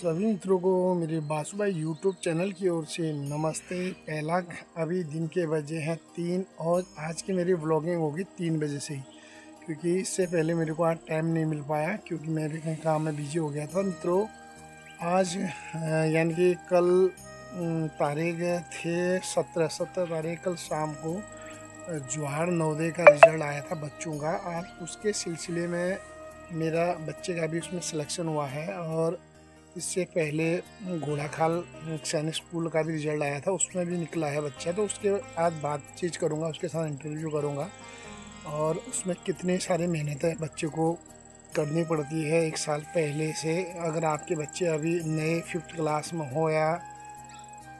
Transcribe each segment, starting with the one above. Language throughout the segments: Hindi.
सभी मित्रों को मेरे बासुभाई यूट्यूब चैनल की ओर से नमस्ते। पहला अभी दिन के बजे हैं 3 और आज की मेरी व्लॉगिंग होगी 3 बजे से ही, क्योंकि इससे पहले मेरे को आज टाइम नहीं मिल पाया क्योंकि मैं भी कहीं काम में बिजी हो गया था। मित्रों आज यानी कि कल तारीख थे 17 तारीख कल शाम को जवाहर नवोदय का रिजल्ट आया था बच्चों का। आज उसके सिलसिले में मेरा बच्चे का भी उसमें सिलेक्शन हुआ है और इससे पहले घोड़ाखाल सैनिक स्कूल का भी रिजल्ट आया था, उसमें भी निकला है बच्चा। तो उसके आज बातचीत करूँगा, उसके साथ इंटरव्यू करूँगा और उसमें कितनी सारी मेहनतें बच्चे को करनी पड़ती है एक साल पहले से। अगर आपके बच्चे अभी नए 5th क्लास में हो या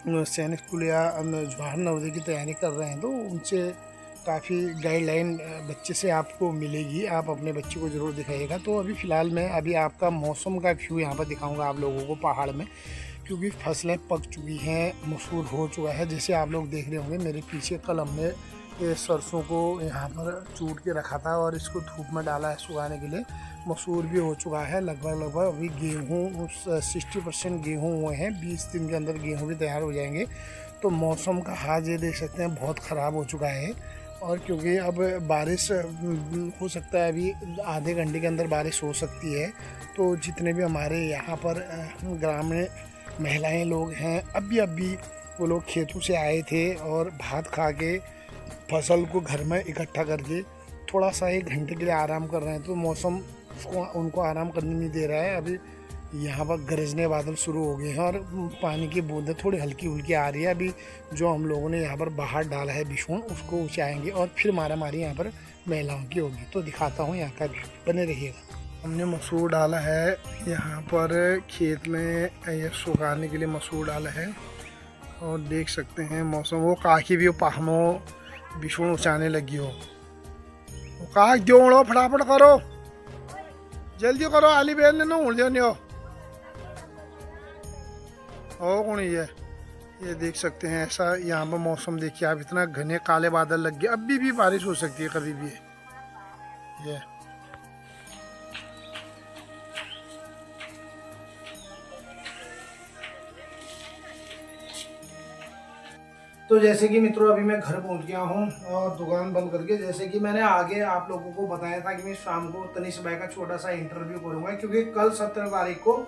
सैनिक स्कूल या जवाहर नवोदय की तैयारी कर रहे हैं तो उनसे काफ़ी गाइडलाइन बच्चे से आपको मिलेगी। आप अपने बच्चे को ज़रूर दिखाइएगा। तो अभी फ़िलहाल मैं अभी आपका मौसम का व्यू यहाँ पर दिखाऊंगा आप लोगों को पहाड़ में, क्योंकि फसलें पक चुकी हैं, मसूर हो चुका है। जैसे आप लोग देख रहे होंगे मेरे पीछे, कल हमने ये सरसों को यहाँ पर चूट के रखा था और इसको धूप में डाला है सुखाने के लिए। मसूर भी हो चुका है लगभग अभी गेहूँ 60% गेहूँ हुए हैं, 20 दिन के अंदर गेहूँ भी तैयार हो जाएंगे। तो मौसम का हाल ये देख सकते हैं बहुत ख़राब हो चुका है। और क्योंकि अब बारिश हो सकता है, अभी आधे घंटे के अंदर बारिश हो सकती है। तो जितने भी हमारे यहाँ पर ग्रामीण महिलाएं लोग हैं, अभी वो लोग खेतों से आए थे और भात खा के फसल को घर में इकट्ठा करके थोड़ा सा 1 घंटे के लिए आराम कर रहे हैं। तो मौसम उनको आराम करने नहीं दे रहा है। अभी यहाँ पर गरजने बादल शुरू हो गए हैं और पानी की बूंदें थोड़ी हल्की हुल्की आ रही है। अभी जो हम लोगों ने यहाँ पर बाहर डाला है बिछून, उसको ऊँचाएँगे और फिर मारा मारी यहाँ पर महिलाओं की होगी। तो दिखाता हूँ यहाँ का भी, बने रहिएगा। हमने मसूर डाला है यहाँ पर खेत में, ये सुखाने के लिए मसूर डाला है और देख सकते हैं मौसम। वो काकी भी पाहमो बिछून उचाने लगी हो, वो काक जोड़ो फटाफट करो, जल्दी करो, आली बेल ने नूड़ देने हो कौन ये देख सकते हैं। ऐसा यहाँ पर मौसम देखिए आप, इतना घने काले बादल लग गए, अभी भी बारिश हो सकती है कभी भी। ये तो जैसे कि मित्रों अभी मैं घर पहुंच गया हूं और दुकान बंद करके, जैसे कि मैंने आगे आप लोगों को बताया था कि मैं शाम को तनिष्क भाई का छोटा सा इंटरव्यू करूंगा, क्योंकि कल 17 तारीख को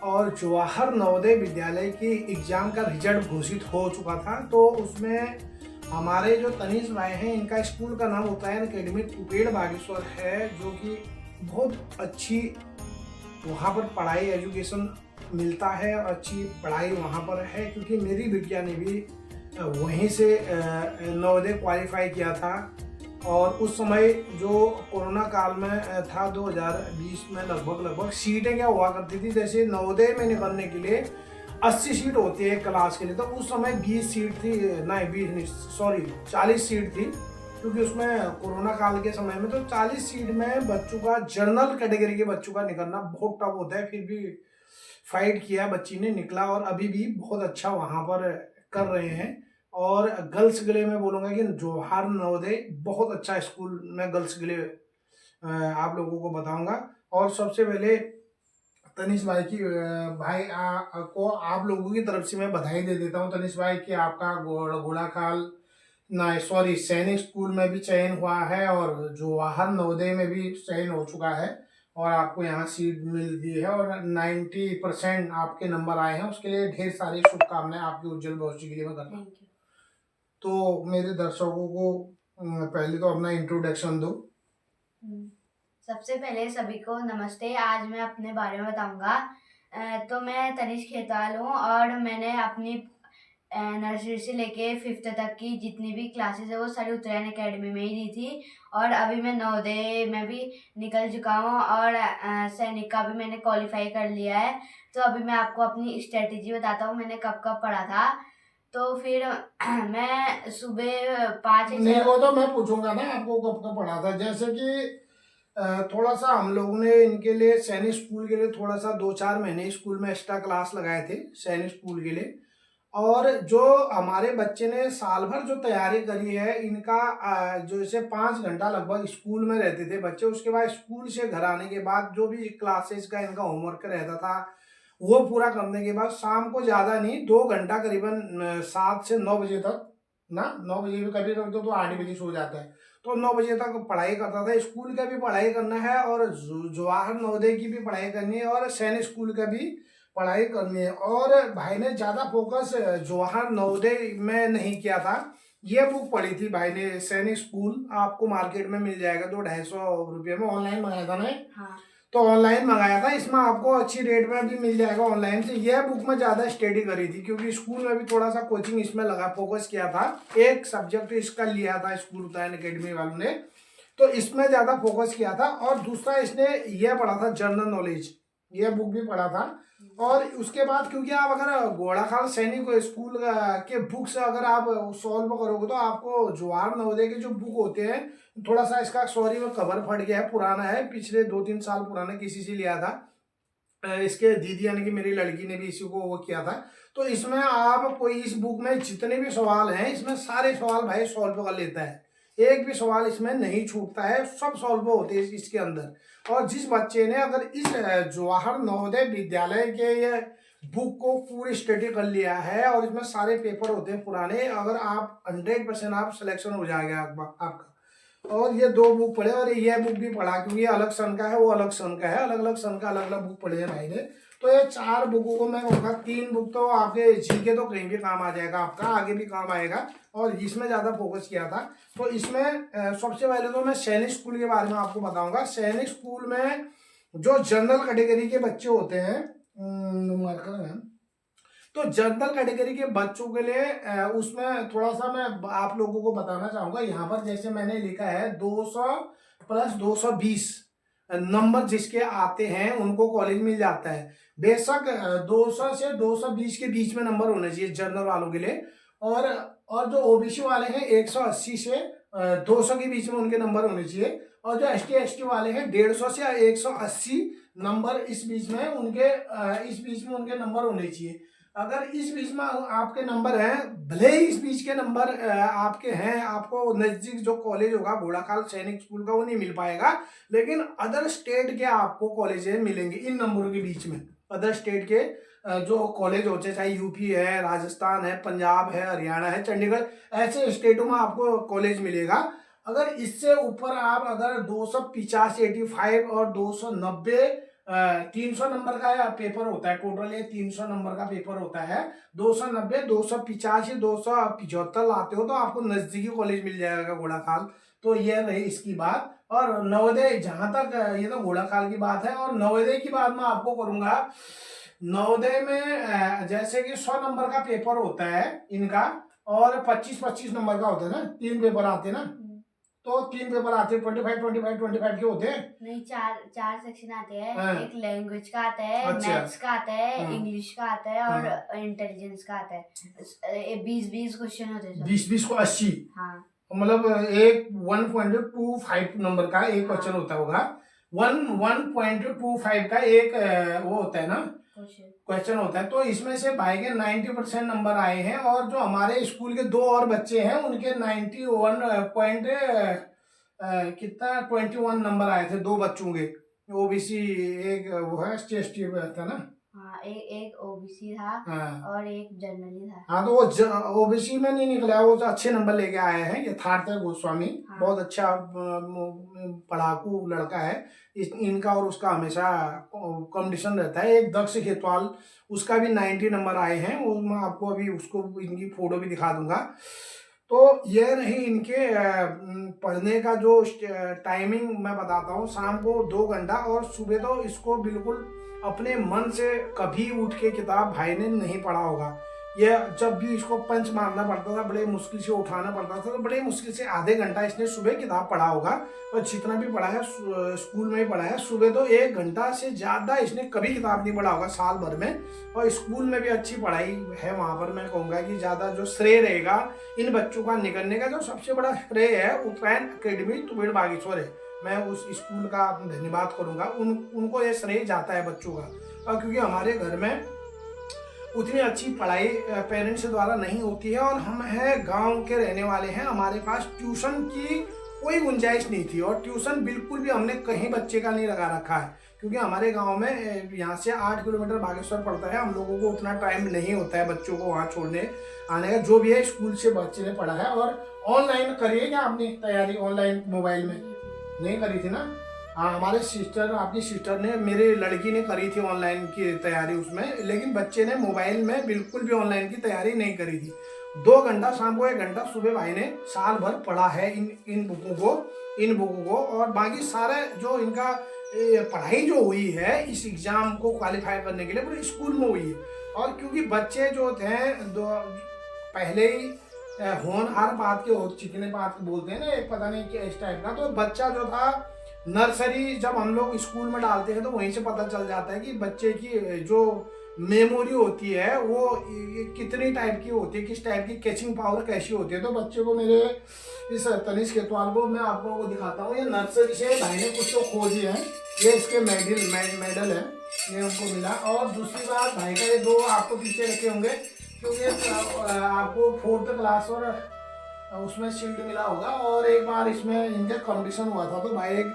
और जवाहर नवोदय विद्यालय की एग्जाम का रिजल्ट घोषित हो चुका था। तो उसमें हमारे जो तनिष्क भाई हैं, इनका स्कूल का नाम उत्तरायण अकेडमी कुपेड़ बागेश्वर है, जो कि बहुत अच्छी वहाँ पर पढ़ाई एजुकेशन मिलता है और अच्छी पढ़ाई वहाँ पर है। क्योंकि मेरी बिटिया ने भी वहीं से नवोदय क्वालिफाई किया था और उस समय जो कोरोना काल में था 2020 में लगभग सीटें क्या हुआ करती थी, जैसे नवोदय में निकलने के लिए 80 सीट होती है क्लास के लिए, तो उस समय 20 सीट थी, नहीं 20 नहीं, सॉरी 40 सीट थी। क्योंकि उसमें कोरोना काल के समय में तो 40 सीट में बच्चों का, जनरल कैटेगरी के बच्चों का निकलना बहुत टफ होता है। फिर भी फाइट किया बच्ची ने, निकला और अभी भी बहुत अच्छा वहां पर कर रहे हैं। और गर्ल्स के लिए मैं बोलूंगा कि जवाहर नवोदय बहुत अच्छा स्कूल, मैं गर्ल्स के लिए आप लोगों को बताऊंगा। और सबसे पहले तनिष्क भाई की को आप लोगों की तरफ से मैं बधाई दे देता हूं तनिष्क भाई कि आपका घोड़ाखाल ना सॉरी सैनिक स्कूल में भी चयन हुआ है और जवाहर नवोदय में भी चयन हो चुका है और आपको यहाँ सीट मिल गई है और 90% आपके नंबर आए हैं। उसके लिए ढेर सारी शुभकामनाएं आपके उज्जवल भविष्य के लिए मैं करता हूँ। तो मेरे दर्शकों को पहले तो अपना इंट्रोडक्शन दो। सबसे पहले सभी को नमस्ते। आज मैं अपने बारे में बताऊंगा। तो मैं तनिष्क खेतवाल हूँ और मैंने अपनी नर्सरी से लेके 5th तक की जितनी भी क्लासेस है वो सारी उत्तरायण अकेडमी में ही दी थी। और अभी मैं नवोदय में भी निकल चुका हूँ और सैनिक का भी मैंने क्वालिफाई कर लिया है। तो अभी मैं आपको अपनी स्ट्रेटेजी बताता हूँ, मैंने कब कब पढ़ा था। तो फिर मैं सुबह 5 नहीं, वो तो मैं पूछूंगा ना आपको कब कब पढ़ा था। जैसे कि थोड़ा सा हम लोगों ने इनके लिए सैनिक स्कूल के लिए थोड़ा सा 2-4 महीने स्कूल में एक्स्ट्रा क्लास लगाए थे सैनिक स्कूल के लिए। और जो हमारे बच्चे ने साल भर जो तैयारी करी है, इनका जो जैसे 5 घंटा लगभग स्कूल में रहते थे बच्चे, उसके बाद स्कूल से घर आने के बाद जो भी क्लासेस का इनका होमवर्क रहता था वो पूरा करने के बाद शाम को ज़्यादा नहीं 2 घंटा करीबन 7 से 9 बजे तक ना, 9 बजे भी कभी कभी तो 8 बजे सो जाता है, तो 9 बजे तक पढ़ाई करता था। स्कूल का भी पढ़ाई करना है और जवाहर नवोदय की भी पढ़ाई करनी है और सैनिक स्कूल का भी पढ़ाई करनी है। और भाई ने ज़्यादा फोकस जवाहर नवोदय में नहीं किया था, ये बुक पढ़ी थी भाई ने, सैनिक स्कूल। आपको मार्केट में मिल जाएगा 200-250 में, ऑनलाइन मंगाया था ना। हाँ। तो ऑनलाइन मंगाया था, इसमें आपको अच्छी रेट में भी मिल जाएगा ऑनलाइन से। यह बुक में ज़्यादा स्टडी करी थी क्योंकि स्कूल में भी थोड़ा सा कोचिंग इसमें लगा, फोकस किया था, एक सब्जेक्ट इसका लिया था स्कूल उतान अकेडमी वालों ने, तो इसमें ज़्यादा फोकस किया था। और दूसरा इसने यह पढ़ा था जनरल नॉलेज, यह बुक भी पढ़ा था। और उसके बाद क्योंकि आप अगर घोड़ाखाल सैनिक स्कूल के बुक से अगर आप सॉल्व करोगे तो आपको जवाहर नवोदय के जो बुक होते हैं, थोड़ा सा इसका सॉरी वो कवर फट गया है, पुराना है, पिछले 2-3 साल पुराना, किसी से लिया था, इसके दीदी यानी कि मेरी लड़की ने भी इसी को वो किया था। तो इसमें आप कोई इस बुक में जितने भी सवाल हैं, इसमें सारे सवाल भाई सॉल्व कर लेता है, एक भी सवाल इसमें नहीं छूटता है, सब सॉल्व होते हैं इसके अंदर। और जिस बच्चे ने अगर इस जवाहर नवोदय विद्यालय के ये बुक को पूरी स्टडी कर लिया है और इसमें सारे पेपर होते हैं पुराने, अगर आप 100% आप सिलेक्शन हो जाएगा आपका। और ये 2 बुक पढ़े और ये बुक भी पढ़ा क्योंकि ये अलग सन का है, वो अलग सन का है, अलग अलग सन का अलग अलग बुक पढ़े हैं भाई ने। तो ये 4 बुकों को मैं कहूँगा, 3 बुक तो आपके जीके तो कहीं भी काम आ जाएगा, आपका आगे भी काम आएगा, और इसमें ज़्यादा फोकस किया था। तो इसमें सबसे पहले तो मैं सैनिक स्कूल के बारे में आपको बताऊंगा। सैनिक स्कूल में जो जनरल कैटेगरी के बच्चे होते हैं, मार्कर है, तो जनरल कैटेगरी के बच्चों के लिए उसमें थोड़ा सा मैं आप लोगों को बताना चाहूंगा। यहाँ पर जैसे मैंने लिखा है 200 + 220 नंबर जिसके आते हैं उनको कॉलेज मिल जाता है। बेशक 200 से 220 के बीच में नंबर होने चाहिए जनरल वालों के लिए, और जो ओबीसी वाले हैं 180 से 200 के बीच में उनके नंबर होने चाहिए, और जो ST वाले हैं 150 से 180 नंबर इस बीच में उनके नंबर होने चाहिए। अगर इस बीच में आपके नंबर हैं, भले ही इस बीच के नंबर आपके हैं, आपको नजदीक जो कॉलेज होगा घोड़ाखाल सैनिक स्कूल का वो नहीं मिल पाएगा, लेकिन अदर स्टेट के आपको कॉलेज मिलेंगे इन नंबरों के बीच में। अदर स्टेट के जो कॉलेज होते हैं, चाहे यूपी है, राजस्थान है, पंजाब है, हरियाणा है, चंडीगढ़, ऐसे स्टेटों में आपको कॉलेज मिलेगा। अगर इससे ऊपर आप अगर 285 85 और 290 300 नंबर का पेपर होता है, टोटल ये 300 नंबर का पेपर होता है, 290 285 275 लाते हो तो आपको नजदीकी कॉलेज मिल जाएगा घोड़ाखाल। तो ये रही इसकी बात। और नवोदय, जहां तक ये तो घोड़ाखाल की बात है, और नवोदय की बात मैं आपको करूंगा। नवोदय में जैसे कि 100 नंबर का पेपर होता है इनका, और 25-25 नंबर का होता है ना, 3 पेपर आते हैं ना, तो 3 पेपर आते हैं, 25 के होते हैं। नहीं, चार सेक्शन आते हैं। हाँ। एक लैंग्वेज का आता है, अच्छा। मैथ्स का आता है, हाँ। इंग्लिश का आता है, और हाँ। इंटेलिजेंस का आता है। 20-20 क्वेश्चन होते हैं। 20-20 को 80, हाँ, मतलब एक 1.25 नंबर का एक क्वेश्चन होता होगा, 1.25 का एक वो होता है ना, क्वेश्चन होता है। तो इसमें से भाई के 90% नंबर आए हैं, और जो हमारे स्कूल के 2 और बच्चे हैं उनके 21 नंबर आए थे, 2 बच्चों के। ओबीसी एक वो है, ST था ना। हाँ, एक ओबीसी था। हाँ। और एक जनरली था। हाँ, तो वो ओबीसी में नहीं निकला, वो तो अच्छे नंबर लेके आए हैं यथार्थ गोस्वामी। हाँ। बहुत अच्छा पढ़ाकू लड़का है। इनका और उसका हमेशा कंपटीशन रहता है। एक दक्ष खेतवाल, उसका भी 90 नंबर आए हैं, वो मैं आपको अभी उसको इनकी फोटो भी दिखा दूंगा। तो यह रही इनके पढ़ने का जो टाइमिंग मैं बताता हूँ। शाम को 2 घंटा, और सुबह तो इसको बिल्कुल अपने मन से कभी उठ के किताब भाई ने नहीं पढ़ा होगा। यह जब भी इसको पंच मारना पड़ता था, बड़े मुश्किल से उठाना पड़ता था, तो बड़े मुश्किल से आधे घंटा इसने सुबह किताब पढ़ा होगा। और जितना भी पढ़ा है स्कूल में ही पढ़ा है। सुबह तो 1 घंटा से ज़्यादा इसने कभी किताब नहीं पढ़ा होगा साल भर में। और स्कूल में भी अच्छी पढ़ाई है वहाँ पर। मैं कहूँगा कि ज़्यादा जो श्रेय रहेगा इन बच्चों का निकलने का, जो सबसे बड़ा श्रेय है उत्तरायण अकेडमी तुबेड़ बागेश्वर है। मैं उस स्कूल का धन्यवाद करूँगा, उनको ये श्रेय जाता है बच्चों का। और क्योंकि हमारे घर में उतनी अच्छी पढ़ाई पेरेंट्स द्वारा नहीं होती है, और हम हैं गांव के रहने वाले हैं, हमारे पास ट्यूशन की कोई गुंजाइश नहीं थी, और ट्यूशन बिल्कुल भी हमने कहीं बच्चे का नहीं लगा रखा है। क्योंकि हमारे गांव में यहाँ से 8 किलोमीटर बागेश्वर पड़ता है। हम लोगों को उतना टाइम नहीं होता है बच्चों को वहाँ छोड़ने आने का। जो भी है स्कूल से बच्चे ने पढ़ा है। और ऑनलाइन करिए क्या आपने तैयारी ऑनलाइन मोबाइल में? नहीं करी थी ना? हाँ, हमारे सिस्टर, आपकी सिस्टर ने, मेरी लड़की ने करी थी ऑनलाइन की तैयारी उसमें, लेकिन बच्चे ने मोबाइल में बिल्कुल भी ऑनलाइन की तैयारी नहीं करी थी। 2 घंटा शाम को, 1 घंटा सुबह भाई ने साल भर पढ़ा है इन बुकों को। और बाकी सारे जो इनका पढ़ाई जो हुई है इस एग्जाम को क्वालिफाई करने के लिए पूरे स्कूल में हुई है। और क्योंकि बच्चे जो थे पहले ही होनहार बात के चिकने बात बोलते हैं ना, एक पता नहीं क्या इस टाइप का, तो बच्चा जो था नर्सरी जब हम लोग स्कूल में डालते हैं तो वहीं से पता चल जाता है कि बच्चे की जो मेमोरी होती है वो कितनी टाइप की होती है, किस टाइप की कैचिंग पावर कैसी होती है। तो बच्चे को मेरे इस तनिष्क खेतवाल को मैं आप लोगों को दिखाता हूँ। ये नर्सरी से भाई ने कुछ तो खोजी है, ये इसके मेडल है, ये उनको मिला। और दूसरी बात, भाई का ये 2 आपको पीछे रखे होंगे क्योंकि आपको 4th क्लास और उसमें शील्ड मिला होगा। और एक बार इसमें इनका कंपटीशन हुआ था तो भाई एक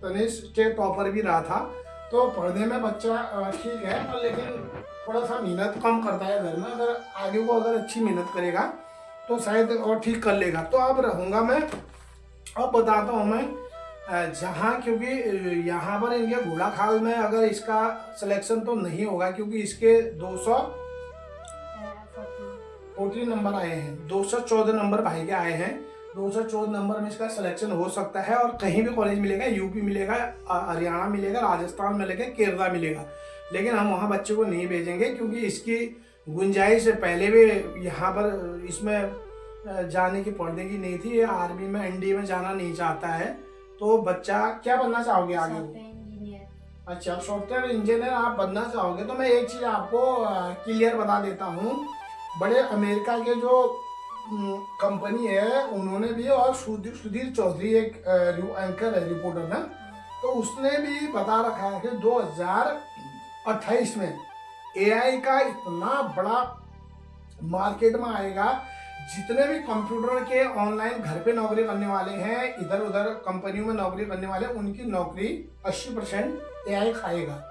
तनिष्क स्टेट टॉपर भी रहा था। तो पढ़ने में बच्चा ठीक है, पर लेकिन थोड़ा सा मेहनत कम करता है घर में। अगर आगे को अगर अच्छी मेहनत करेगा तो शायद और ठीक कर लेगा। तो अब रहूँगा मैं, अब बताता हूँ मैं जहाँ, क्योंकि यहाँ पर इनके घोड़ाखाल में अगर इसका सिलेक्शन तो नहीं होगा क्योंकि इसके 214 नंबर आए हैं, 214 नंबर भाई के आए हैं। 214 नंबर में इसका सिलेक्शन हो सकता है और कहीं भी कॉलेज मिलेगा, यूपी मिलेगा, हरियाणा मिलेगा, राजस्थान मिलेगा, केरला मिलेगा। लेकिन हम वहाँ बच्चे को नहीं भेजेंगे क्योंकि इसकी गुंजाइश पहले भी यहाँ पर इसमें जाने की पढ़ने की नहीं थी। ये आर्मी में, एनडीए में जाना नहीं चाहता है। तो बच्चा क्या बनना चाहोगे आगे? अच्छा, सॉफ्टवेयर इंजीनियर आप बनना चाहोगे। तो मैं एक चीज़ आपको क्लियर बता देता हूँ, बड़े अमेरिका के जो कंपनी है उन्होंने भी, और सुधीर चौधरी एक एंकर है, रिपोर्टर ना, तो उसने भी बता रखा है कि 2028 में एआई का इतना बड़ा मार्केट में आएगा। जितने भी कंप्यूटर के ऑनलाइन घर पे नौकरी करने वाले हैं, इधर उधर कंपनियों में नौकरी करने वाले, उनकी नौकरी 80% एआई खाएगा।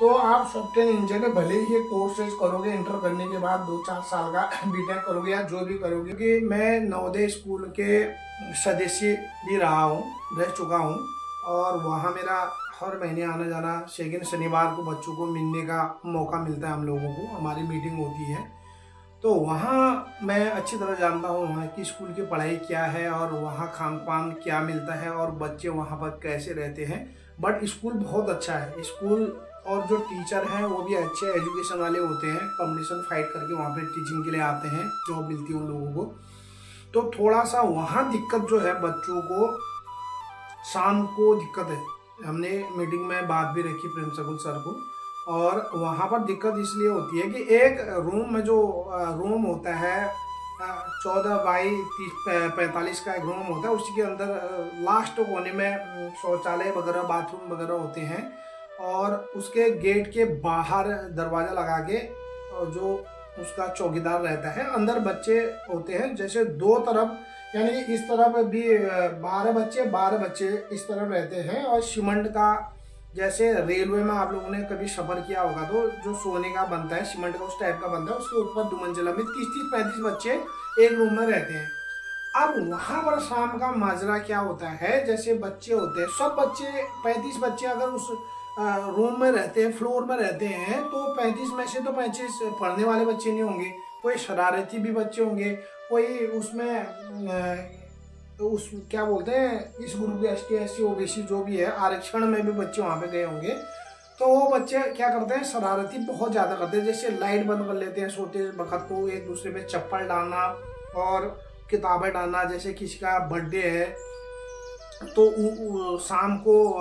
तो आप सॉफ्टवेयर इंजीनियर भले ही ये कोर्सेज करोगे, इंटर करने के बाद 2-4 साल का बीटेक करोगे या जो भी करोगे, क्योंकि मैं नवोदय स्कूल के सदस्य भी रह चुका हूँ। और वहाँ मेरा हर महीने आना जाना, सेकंड शनिवार को बच्चों को मिलने का मौका मिलता है, हम लोगों को हमारी मीटिंग होती है। तो वहाँ मैं अच्छी तरह जानता हूँ वहाँ की स्कूल की पढ़ाई क्या है और वहाँ खान पान क्या मिलता है और बच्चे वहाँ पर कैसे रहते हैं। बट स्कूल बहुत अच्छा है स्कूल, और जो टीचर हैं वो भी अच्छे एजुकेशन वाले होते हैं, कंपटीशन फाइट करके वहाँ पे टीचिंग के लिए आते हैं, जॉब मिलती है उन लोगों को। तो थोड़ा सा वहाँ दिक्कत जो है, बच्चों को शाम को दिक्कत है। हमने मीटिंग में बात भी रखी प्रिंसिपल सर को, और वहाँ पर दिक्कत इसलिए होती है कि एक रूम में जो रूम होता है 14 बाई 45 का एक रूम होता है, उसी के अंदर लास्ट कोने में शौचालय वगैरह, बाथरूम वगैरह होते हैं। और उसके गेट के बाहर दरवाज़ा लगा के जो उसका चौकीदार रहता है, अंदर बच्चे होते हैं। जैसे 2 तरफ, यानी कि इस तरफ भी 12 बच्चे इस तरफ रहते हैं। और सीमेंट का, जैसे रेलवे में आप लोगों ने कभी सफ़र किया होगा तो जो सोने का बनता है, सीमेंट का उस टाइप का बनता है, उसके ऊपर 2 मंजिला में 30-35 बच्चे एक रूम में रहते हैं। अब वहाँ पर शाम का माजरा क्या होता है, जैसे बच्चे होते हैं, सब बच्चे 35 बच्चे अगर उस रूम में रहते हैं, फ्लोर में रहते हैं, तो 35 में से तो 35 पढ़ने वाले बच्चे नहीं होंगे, कोई शरारती भी बच्चे होंगे, कोई उसमें उस क्या बोलते हैं इस ग्रुप के ST SC OBC जो भी है, आरक्षण में भी बच्चे वहाँ पे गए होंगे। तो वो बच्चे क्या करते हैं, शरारती बहुत ज़्यादा करते हैं। जैसे लाइट बंद कर लेते हैं सोते वक्त को, एक दूसरे पे चप्पल डालना और किताबें डालना। जैसे किसी का बर्थडे है तो शाम को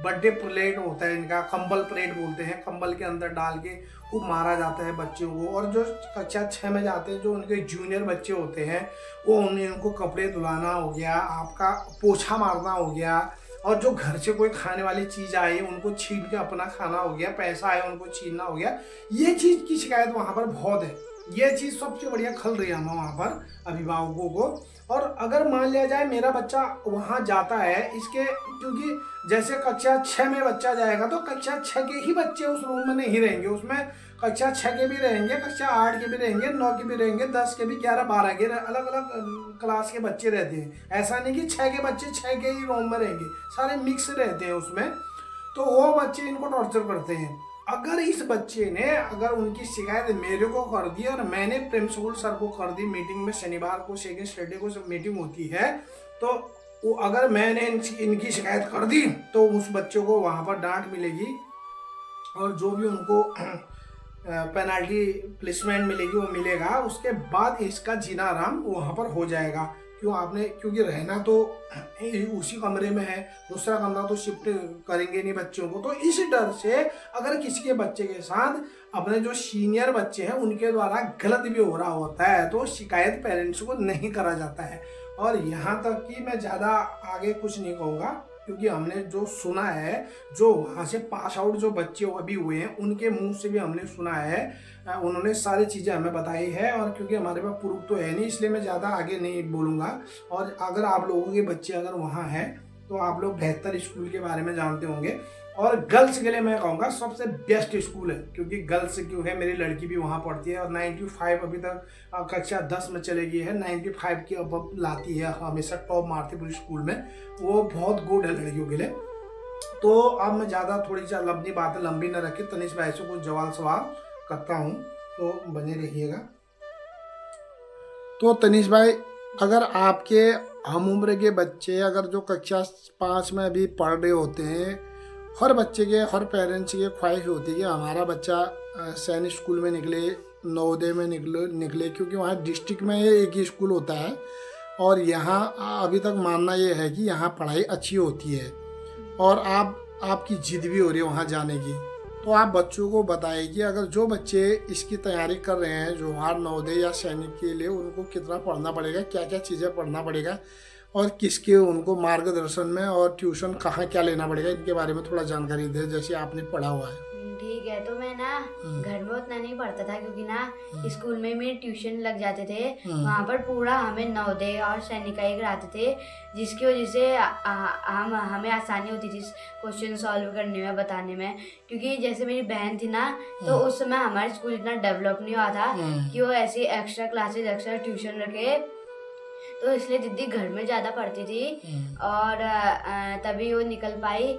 बर्थडे प्लेट होता है इनका, कंबल प्लेट बोलते हैं, कंबल के अंदर डाल के खूब मारा जाता है बच्चों को। और जो कक्षा 6 में जाते हैं, जो उनके जूनियर बच्चे होते हैं, वो उनको कपड़े धुलाना हो गया, आपका पोछा मारना हो गया, और जो घर से कोई खाने वाली चीज़ आई उनको छीन के अपना खाना हो गया, पैसा आया उनको छीनना हो गया। ये चीज़ की शिकायत वहाँ पर बहुत है। ये चीज़ सबसे बढ़िया खल रही है हमें वहाँ पर अभिभावकों को। और अगर मान लिया जाए मेरा बच्चा वहाँ जाता है इसके, क्योंकि जैसे कक्षा 6 में बच्चा जाएगा तो कक्षा 6 के ही बच्चे उस रूम में नहीं रहेंगे, उसमें कक्षा 6 के भी रहेंगे, कक्षा 8 के भी रहेंगे, 9 के भी रहेंगे, 10 के भी, 11 12 के, अलग अलग क्लास के बच्चे रहते हैं। ऐसा नहीं कि 6 के बच्चे 6 के ही रूम में रहेंगे, सारे मिक्स रहते हैं उसमें। तो वो बच्चे इनको टॉर्चर करते हैं। अगर इस बच्चे ने अगर उनकी शिकायत मेरे को कर दी और मैंने प्रिंसिपल सर को कर दी मीटिंग में, शनिवार को सेकेंड सैटरडे को जब मीटिंग होती है, तो वो अगर मैंने इनकी शिकायत कर दी तो उस बच्चों को वहाँ पर डांट मिलेगी और जो भी उनको पेनल्टी प्लेसमेंट मिलेगी वो मिलेगा। उसके बाद इसका जीना आराम वहाँ पर हो जाएगा। क्योंकि रहना तो उसी कमरे में है, दूसरा कमरा तो शिफ्ट करेंगे नहीं बच्चों को। तो इस डर से अगर किसी के बच्चे के साथ अपने जो सीनियर बच्चे हैं उनके द्वारा गलत भी हो रहा होता है तो शिकायत पेरेंट्स को नहीं करा जाता है। और यहाँ तक कि मैं ज़्यादा आगे कुछ नहीं कहूँगा, क्योंकि हमने जो सुना है, जो वहाँ से पास आउट जो बच्चे अभी हुए हैं उनके मुंह से भी हमने सुना है, उन्होंने सारी चीज़ें हमें बताई है। और क्योंकि हमारे पास प्रूफ तो है नहीं, इसलिए मैं ज़्यादा आगे नहीं बोलूँगा। और अगर आप लोगों के बच्चे अगर वहाँ हैं तो आप लोग बेहतर स्कूल के बारे में जानते होंगे। और गर्ल्स के लिए मैं कहूँगा सबसे बेस्ट स्कूल है, क्योंकि गर्ल्स क्यों है, मेरी लड़की भी वहाँ पढ़ती है और 95 अभी तक कक्षा 10 में चले गई है, 95 की अब लाती है, हमेशा टॉप मारती पूरी स्कूल में। वो बहुत गुड है लड़कियों के लिए। तो अब मैं ज़्यादा थोड़ी सी अपनी बातें लंबी न रखी, तनिष भाई से कुछ सवाल करता हूँ, तो बने रहिएगा। तो तनिष भाई, अगर आपके हम उम्र के बच्चे अगर जो कक्षा 5 में अभी पढ़ रहे होते हैं, हर बच्चे के, हर पेरेंट्स की ख्वाहिश होती है कि हमारा बच्चा सैनिक स्कूल में निकले, नवोदय में निकले, क्योंकि वहाँ डिस्ट्रिक्ट में एक ही स्कूल होता है और यहाँ अभी तक मानना ये है कि यहाँ पढ़ाई अच्छी होती है और आपकी जिद भी हो रही है वहाँ जाने की। तो आप बच्चों को बताइए कि अगर जो बच्चे इसकी तैयारी कर रहे हैं जोहार नवोदय या सैनिक के लिए, उनको कितना पढ़ना पड़ेगा, क्या क्या चीज़ें पढ़ना पड़ेगा और किसके उनको मार्गदर्शन में और ट्यूशन कहाँ क्या लेना पड़ेगा, इनके बारे में थोड़ा जानकारी दे जैसे आपने पढ़ा हुआ है। ठीक है। तो मैं ना घर में उतना नहीं पढ़ता था, क्योंकि ना स्कूल में मेरे ट्यूशन लग जाते थे, वहाँ पर पूरा हमें नवोदय और सैनिक ही कराते थे, जिसकी वजह से हमें आसानी होती थी क्वेश्चन सॉल्व करने में, बताने में। क्योंकि जैसे मेरी बहन थी ना, तो उस समय हमारा स्कूल इतना डेवलप नहीं हुआ था कि वो ऐसी एक्स्ट्रा क्लासेस, एक्स्ट्रा ट्यूशन रखे, तो इसलिए दीदी घर में ज़्यादा पढ़ती थी और तभी वो निकल पाई।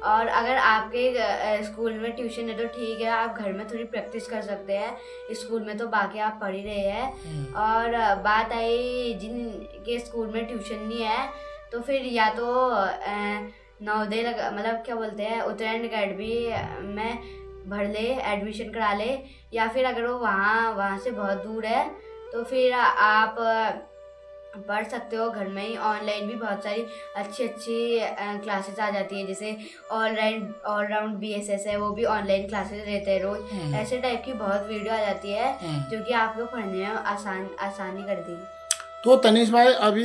और अगर आपके स्कूल में ट्यूशन है तो ठीक है, आप घर में थोड़ी प्रैक्टिस कर सकते हैं, स्कूल में तो बाकी आप पढ़ ही रहे हैं। और बात आई जिनके स्कूल में ट्यूशन नहीं है, तो फिर या तो नवोदय मतलब क्या बोलते हैं, उत्तरायण अकेडमी में भर ले, एडमिशन करा ले, या फिर अगर वो वहाँ से बहुत दूर है तो फिर आप पढ़ सकते हो घर में ही। ऑनलाइन भी बहुत सारी अच्छी क्लासेस आ जाती है, जैसे ऑलराउंड BSS है, वो भी ऑनलाइन क्लासेस रहते हैं रोज। ऐसे टाइप की बहुत वीडियो आ जाती है जो कि आपको पढ़ने में आसानी कर देगी। तो तनिष भाई, अभी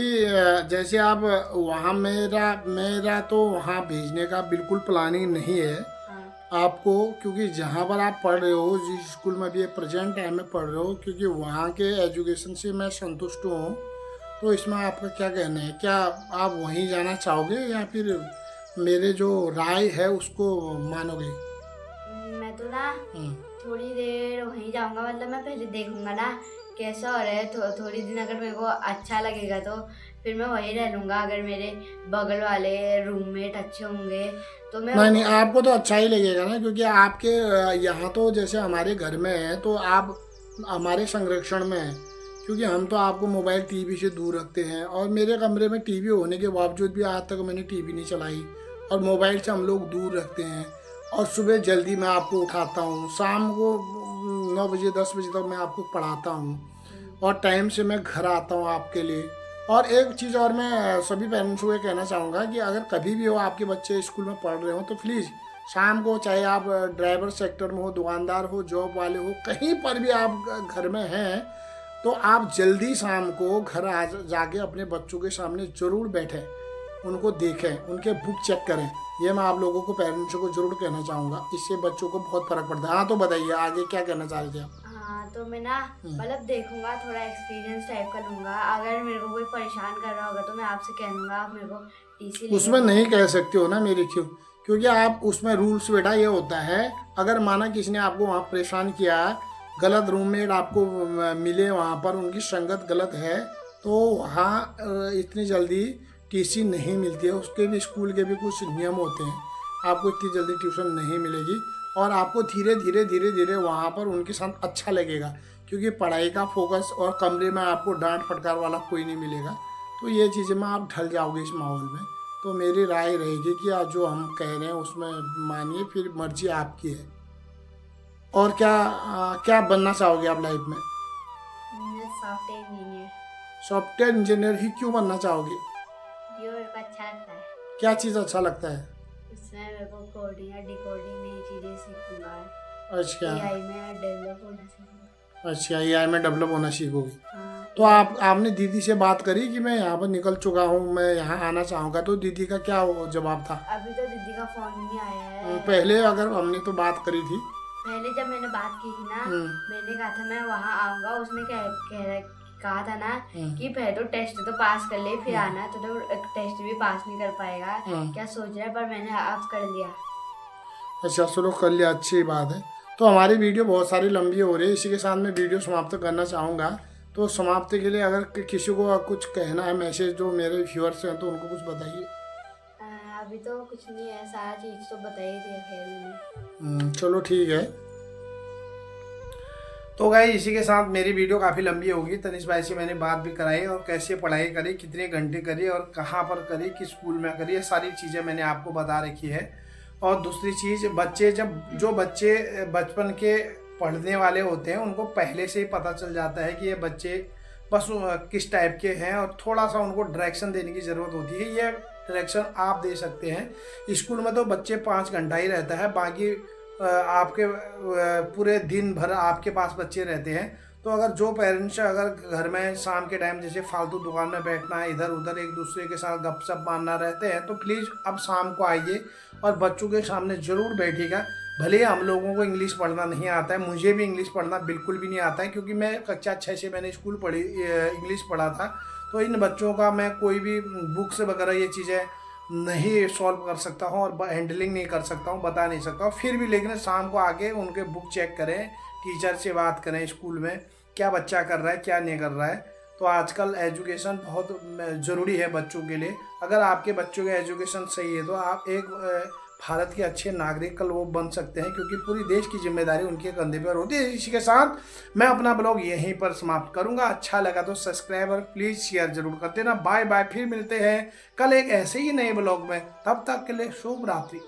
जैसे आप वहाँ, मेरा तो वहाँ भेजने का बिल्कुल प्लानिंग नहीं है आपको, क्योंकि जहाँ पर आप पढ़ रहे हो, जिस स्कूल में भी प्रेजेंट टाइम में पढ़ रहे हो, क्योंकि वहाँ के एजुकेशन से मैं संतुष्ट हूँ। तो इसमें आपका क्या कहना है, क्या आप वहीं जाना चाहोगे या फिर मेरे जो राय है उसको मानोगे? मैं तो ना थोड़ी देर वहीं जाऊंगा, मतलब मैं पहले देखूंगा ना कैसा हो रहा है, थोड़ी दिन अगर मेरे को अच्छा लगेगा तो फिर मैं वहीं रह लूँगा। अगर मेरे बगल वाले रूममेट अच्छे होंगे तो मैं नहीं, आपको तो अच्छा ही लगेगा ना, क्योंकि आपके यहाँ तो जैसे हमारे घर में है तो आप हमारे संरक्षण में है, क्योंकि हम तो आपको मोबाइल टीवी से दूर रखते हैं। और मेरे कमरे में टीवी होने के बावजूद भी आज तक मैंने टीवी नहीं चलाई, और मोबाइल से हम लोग दूर रखते हैं। और सुबह जल्दी मैं आपको उठाता हूँ, शाम को 9 बजे 10 बजे तक मैं आपको पढ़ाता हूँ, और टाइम से मैं घर आता हूँ आपके लिए। और एक चीज़ और मैं सभी पेरेंट्स को ये कहना चाहूँगा कि अगर कभी भी हो आपके बच्चे स्कूल में पढ़ रहे हो तो प्लीज़ शाम को, चाहे आप ड्राइवर सेक्टर में हो, दुकानदार हो, जॉब वाले हो, कहीं पर भी आप घर में हैं, तो आप जल्दी शाम को घर जाके अपने बच्चों के सामने ज़रूर बैठें, उनको देखें, उनके बुक चेक करें। ये मैं आप लोगों को, पेरेंट्स को ज़रूर कहना चाहूँगा, इससे बच्चों को बहुत फ़र्क पड़ता है। हाँ, तो बताइए आगे क्या कहना चाह रहे थे आप? हाँ, तो मैं ना मतलब देखूंगा, थोड़ा एक्सपीरियंस टाइप का लूंगा। अगर मेरे को कोई परेशान कर रहा होगा तो मैं आपसे कह दूंगा, आप मेरे को टीसी उसमें नहीं कह सकते हो ना मेरी, क्योंकि आप उसमें रूल्स बेटा ये होता है, अगर माना किसी ने आपको वहाँ परेशान किया, गलत रूममेट आपको मिले वहाँ पर, उनकी संगत गलत है, तो वहाँ इतनी जल्दी टीसी नहीं मिलती है। उसके भी स्कूल के भी कुछ नियम होते हैं, आपको इतनी जल्दी ट्यूशन नहीं मिलेगी और आपको धीरे धीरे धीरे धीरे वहाँ पर उनके साथ अच्छा लगेगा, क्योंकि पढ़ाई का फोकस और कमरे में आपको डांट फटकार वाला कोई नहीं मिलेगा। तो ये चीज़ें में आप ढल जाओगे इस माहौल में। तो मेरी राय रहेगी कि आप जो हम कह रहे हैं उसमें मानिए, फिर मर्जी आपकी है। और क्या बनना चाहोगे आप लाइफ में? मैं सॉफ्टवेयर इंजीनियर। सॉफ्टवेयर इंजीनियर ही क्यों बनना चाहोगे? ये मेरे को अच्छा लगता है। क्या चीज़ अच्छा लगता है? इसमें मेरे को कोडिंग या डिकोडिंग नई चीज़ें सीखूंगा। अच्छा एआई में डेवलप होना सीखूंगा। अच्छा, AI में डेवलप होना सीखोगे। हाँ। तो आपने दीदी से बात करी कि मैं यहाँ पर निकल चुका हूँ, मैं यहाँ आना चाहूँगा, तो दीदी का क्या जवाब था? अभी तो दीदी का फोन नहीं आया है। पहले अगर हमने तो बात करी थी, पहले जब मैंने बात की थी ना, मैंने कहा था मैं वहाँ आऊँगा। उसने कहा था ना कि पहले तो टेस्ट तो पास कर ले फिर आना, तो टेस्ट भी पास नहीं कर पाएगा, क्या सोच रहा है, पर मैंने अब कर लिया। अच्छा चलो कर लिया, अच्छी बात है। तो हमारी वीडियो बहुत सारी लंबी हो रही है, इसी के साथ मैं वीडियो समाप्त करना चाहूँगा। तो समाप्ति के लिए अगर किसी को कुछ कहना है, मैसेज जो मेरे व्यूअर्स हैं, तो उनको कुछ बताइए। अभी तो कुछ नहीं है, सारा चीज़ तो बता ही दिया खैर मैंने। चलो ठीक है। तो गाइस इसी के साथ मेरी वीडियो काफ़ी लंबी होगी। तनिष भाई से मैंने बात भी कराई और कैसे पढ़ाई करी, कितने घंटे करी और कहाँ पर करी, किस स्कूल में करी, ये सारी चीज़ें मैंने आपको बता रखी है। और दूसरी चीज़, जो बच्चे बचपन के पढ़ने वाले होते हैं उनको पहले से ही पता चल जाता है कि ये बच्चे बस किस टाइप के हैं, और थोड़ा सा उनको डायरेक्शन देने की ज़रूरत होती है। ये डायरेक्शन आप दे सकते हैं। स्कूल में तो बच्चे 5 घंटा ही रहता है, बाकी आपके पूरे दिन भर आपके पास बच्चे रहते हैं। तो अगर जो पेरेंट्स अगर घर में शाम के टाइम जैसे फालतू दुकान में बैठना है, इधर उधर एक दूसरे के साथ गपशप मारना रहते हैं, तो प्लीज़ अब शाम को आइए और बच्चों के सामने ज़रूर बैठिएगा। भले हम लोगों को इंग्लिश पढ़ना नहीं आता है, मुझे भी इंग्लिश पढ़ना बिल्कुल भी नहीं आता है, क्योंकि मैं कक्षा 6 से मैंने स्कूल पढ़ी, इंग्लिश पढ़ा था। तो इन बच्चों का मैं कोई भी बुक्स वगैरह ये चीज़ें नहीं सॉल्व कर सकता हूँ और हैंडलिंग नहीं कर सकता हूँ, बता नहीं सकता हूँ। फिर भी लेकिन शाम को आके उनके बुक चेक करें, टीचर से बात करें स्कूल में क्या बच्चा कर रहा है क्या नहीं कर रहा है। तो आजकल एजुकेशन बहुत ज़रूरी है बच्चों के लिए। अगर आपके बच्चों का एजुकेशन सही है तो आप एक भारत के अच्छे नागरिक कल वो बन सकते हैं, क्योंकि पूरी देश की जिम्मेदारी उनके कंधे पर होती है। इसी के साथ मैं अपना ब्लॉग यहीं पर समाप्त करूंगा। अच्छा लगा तो सब्सक्राइब और प्लीज़ शेयर जरूर कर देना। बाय बाय, फिर मिलते हैं कल एक ऐसे ही नए ब्लॉग में। तब तक के लिए शुभ रात्रि।